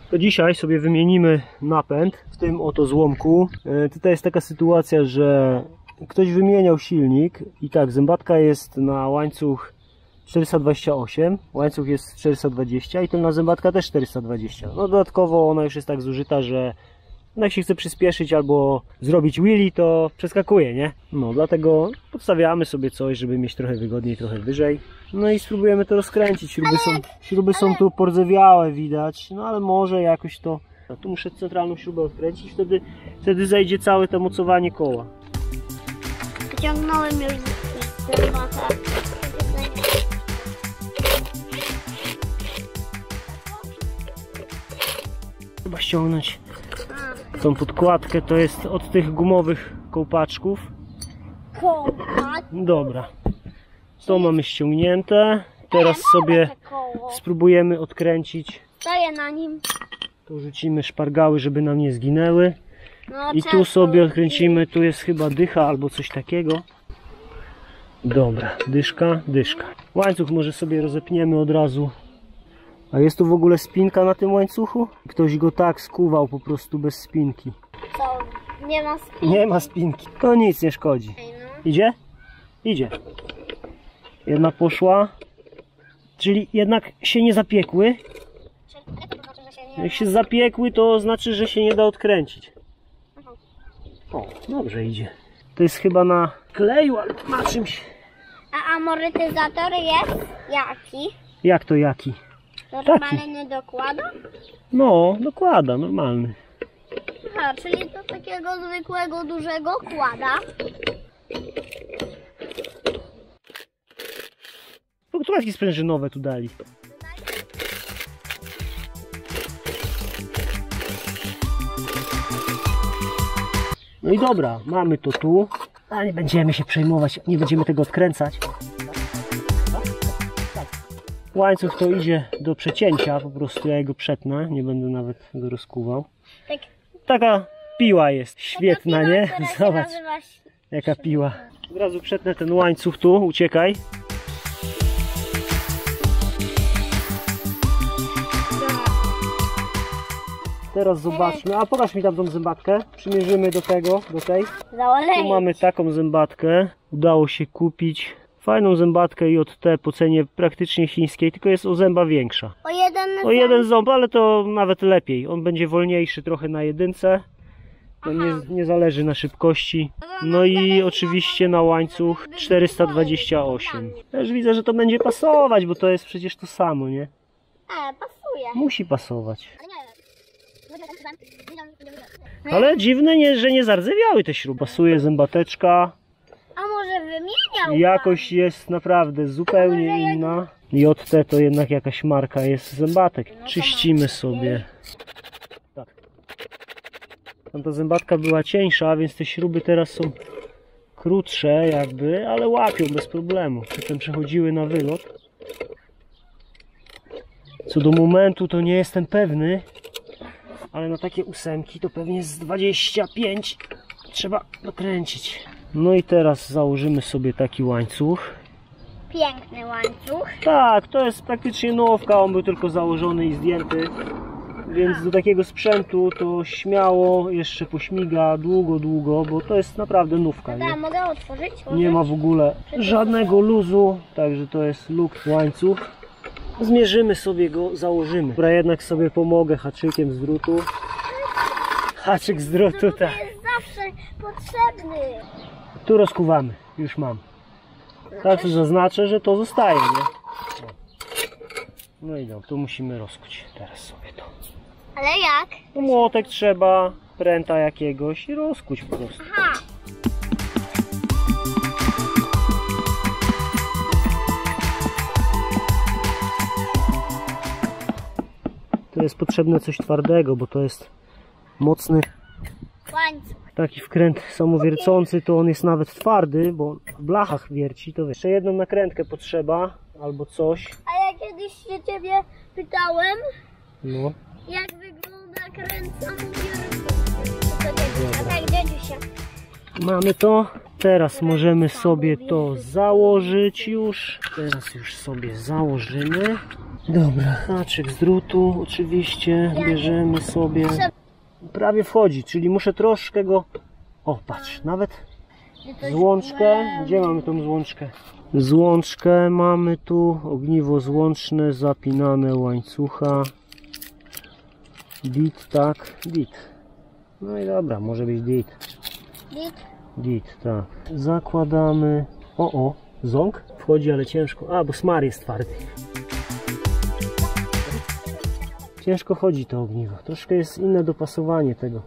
To dzisiaj sobie wymienimy napęd w tym oto złomku. Tutaj jest taka sytuacja, że ktoś wymieniał silnik i tak, zębatka jest na łańcuch 428, łańcuch jest 420 i tylna zębatka też 420. No dodatkowo ona już jest tak zużyta, że jak się chce przyspieszyć albo zrobić wheelie, to przeskakuje, nie? No dlatego podstawiamy sobie coś, żeby mieć trochę wygodniej, trochę wyżej. No i spróbujemy to rozkręcić. Śruby są tu pordzewiałe, widać, no ale może jakoś to... Tu muszę centralną śrubę odkręcić, wtedy zejdzie całe to mocowanie koła. Wyciągnąłem już z zębaka. Trzeba ściągnąć tą podkładkę, to jest od tych gumowych kołpaczków. Dobra, to mamy ściągnięte. Teraz sobie spróbujemy odkręcić. Stoję na nim. Tu rzucimy szpargały, żeby nam nie zginęły. No, I tu sobie odkręcimy, tu jest chyba dycha albo coś takiego. Dobra, dyszka. Łańcuch może sobie rozepniemy od razu. A jest tu w ogóle spinka na tym łańcuchu? Ktoś go tak skuwał po prostu bez spinki. Co? Nie ma spinki? Nie ma spinki. To nic nie szkodzi. Idzie? Idzie. Jedna poszła. Czyli jednak się nie zapiekły. Jak się zapiekły, to znaczy, że się nie da odkręcić. O, dobrze idzie. To jest chyba na kleju albo na czymś. A amortyzator jest jaki? Jak to jaki? Normalny dokłada? No, dokłada, normalny. Aha, czyli do takiego zwykłego, dużego kłada. Podkładki sprężynowe tu dali. No i dobra, mamy to tu. A nie będziemy się przejmować, nie będziemy tego odkręcać. Łańcuch to idzie do przecięcia, po prostu ja go przetnę, nie będę nawet go rozkuwał. Tak. Taka piła jest świetna, piła, nie? Zobacz, jaka piła. Od razu przetnę ten łańcuch tu, uciekaj. Teraz zobaczmy, a pokaż mi tam tą zębatkę, przymierzymy do tego, do tej. Tu mamy taką zębatkę, udało się kupić fajną zębatkę JT po cenie praktycznie chińskiej, tylko jest o zęba większa. O jeden ząb, ale to nawet lepiej, on będzie wolniejszy trochę na jedynce, to nie zależy na szybkości. No i oczywiście na łańcuch 428. Też widzę, że to będzie pasować, bo to jest przecież to samo, nie? Pasuje. Musi pasować. Ale dziwne, że nie zardzewiały te śruby. Pasuje zębateczka. A może wymieniał? Jakość jest naprawdę zupełnie inna. JT to jednak jakaś marka jest zębatek. Czyścimy sobie. Tak. Tamta zębatka była cieńsza, więc te śruby teraz są krótsze jakby, ale łapią bez problemu. Potem przechodziły na wylot. Co do momentu to nie jestem pewny, ale na takie ósemki to pewnie z 25 trzeba dokręcić. No i teraz założymy sobie taki łańcuch. Piękny łańcuch. Tak, to jest praktycznie nowka, on był tylko założony i zdjęty. Więc do takiego sprzętu to śmiało jeszcze pośmiga długo, bo to jest naprawdę nówka. Nie? Mogę otworzyć? Nie ma w ogóle żadnego luzu, także to jest luk łańcuch. Zmierzymy sobie go, założymy. Dobra, jednak sobie pomogę haczykiem z drutu. Haczyk z drutu, tak. To jest zawsze potrzebny. Tu rozkuwamy, już mam. Tak zaznaczę, że to zostaje, nie? No i dobra, tu musimy rozkuć teraz sobie to. Ale jak? No, młotek trzeba, pręta jakiegoś i rozkuć po prostu. Aha. To jest potrzebne coś twardego, bo to jest mocny Łańcuch. taki wkręt samowiercący, to on jest nawet twardy, bo w blachach wierci, to wiesz. Jeszcze jedną nakrętkę potrzeba, albo coś. A ja kiedyś się ciebie pytałem, No. jak wygląda kręt samowiercący. A tak, dziedziusia. Mamy to. Teraz możemy sobie to założyć już. Teraz już sobie założymy. Dobra, haczyk z drutu oczywiście bierzemy sobie. Prawie wchodzi, czyli muszę troszkę go... O, patrz, nawet złączkę. Gdzie mamy tą złączkę? Złączkę mamy tu, ogniwo złączne, zapinane łańcucha. Dit, tak, dit. No i dobra, może być dit. Dit, tak. Zakładamy. O, ząg wchodzi, ale ciężko. A, bo smar jest twardy. Ciężko chodzi to ogniwo. Troszkę jest inne dopasowanie tego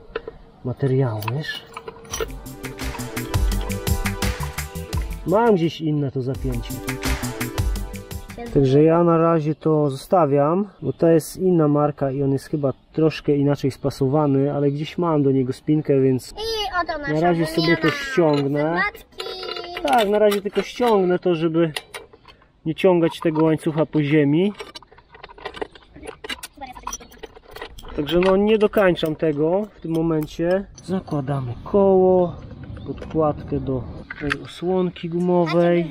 materiału, wiesz? Mam gdzieś inne to zapięcie. Także ja na razie to zostawiam, bo to jest inna marka i on jest chyba troszkę inaczej spasowany, ale gdzieś mam do niego spinkę, więc na razie sobie to ściągnę. Tak, na razie tylko ściągnę to, żeby nie ciągać tego łańcucha po ziemi. Także no nie dokańczam tego w tym momencie. Zakładamy koło, podkładkę do tej osłonki gumowej.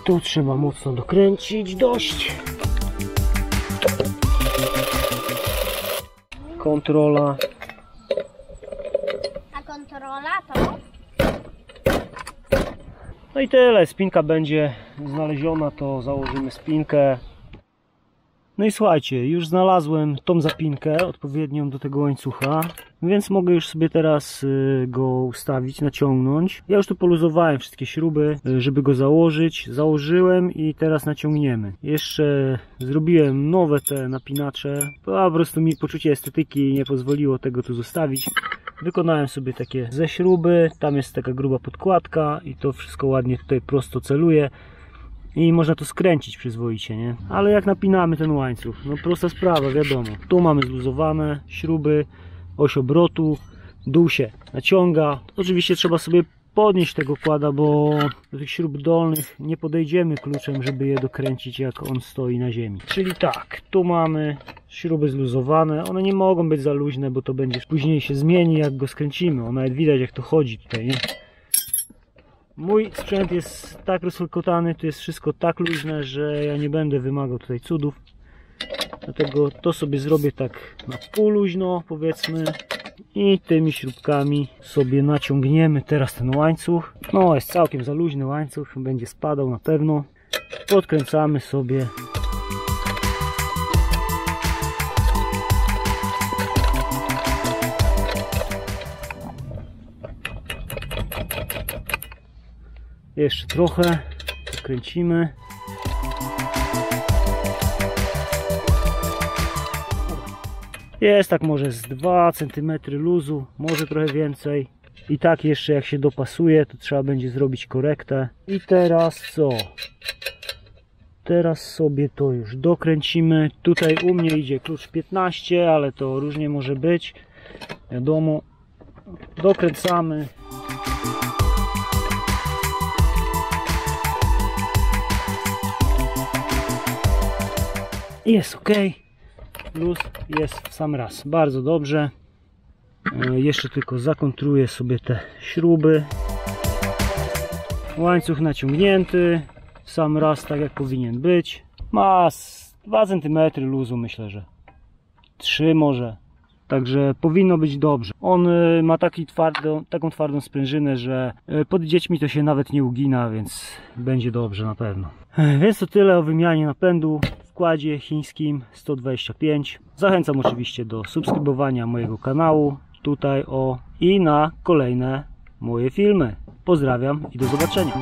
Tu trzeba mocno dokręcić, dość. Kontrola. A kontrola to? No i tyle, spinka będzie znaleziona, to założymy spinkę. No i słuchajcie, już znalazłem tą zapinkę odpowiednią do tego łańcucha, więc mogę już sobie teraz go ustawić, naciągnąć. Ja już tu poluzowałem wszystkie śruby, żeby go założyć. Założyłem i teraz naciągniemy. Jeszcze zrobiłem nowe te napinacze, po prostu mi poczucie estetyki nie pozwoliło tego tu zostawić. Wykonałem sobie takie ze śruby, tam jest taka gruba podkładka i to wszystko ładnie tutaj prosto celuje. I można to skręcić przyzwoicie, nie? Ale jak napinamy ten łańcuch, no prosta sprawa, wiadomo. Tu mamy zluzowane śruby, oś obrotu, dół się naciąga. Oczywiście trzeba sobie podnieść tego kłada, bo do tych śrub dolnych nie podejdziemy kluczem, żeby je dokręcić, jak on stoi na ziemi. Czyli tak, tu mamy śruby zluzowane. One nie mogą być za luźne, bo to będzie później się zmieni, jak go skręcimy. O, nawet widać, jak to chodzi tutaj, nie? Mój sprzęt jest tak rozchylkotany, tu jest wszystko tak luźne, że ja nie będę wymagał tutaj cudów. Dlatego to sobie zrobię tak na pół luźno, powiedzmy. I tymi śrubkami sobie naciągniemy teraz ten łańcuch. No, jest całkiem za luźny łańcuch, będzie spadał na pewno. Podkręcamy sobie. Jeszcze trochę kręcimy. Jest tak może z 2 cm luzu, może trochę więcej. I tak jeszcze jak się dopasuje, to trzeba będzie zrobić korektę. I teraz co? Teraz sobie to już dokręcimy. Tutaj u mnie idzie klucz 15, ale to różnie może być. Wiadomo. Dokręcamy. Jest ok, luz jest w sam raz, bardzo dobrze. Jeszcze tylko zakontruję sobie te śruby. Łańcuch naciągnięty w sam raz, tak jak powinien być. Ma 2 cm luzu, myślę, że 3 może. Także powinno być dobrze. On ma taką twardą sprężynę, że pod dziećmi to się nawet nie ugina, więc będzie dobrze na pewno. Więc to tyle o wymianie napędu w kładzie chińskim 125. Zachęcam oczywiście do subskrybowania mojego kanału tutaj i na kolejne moje filmy. Pozdrawiam i do zobaczenia.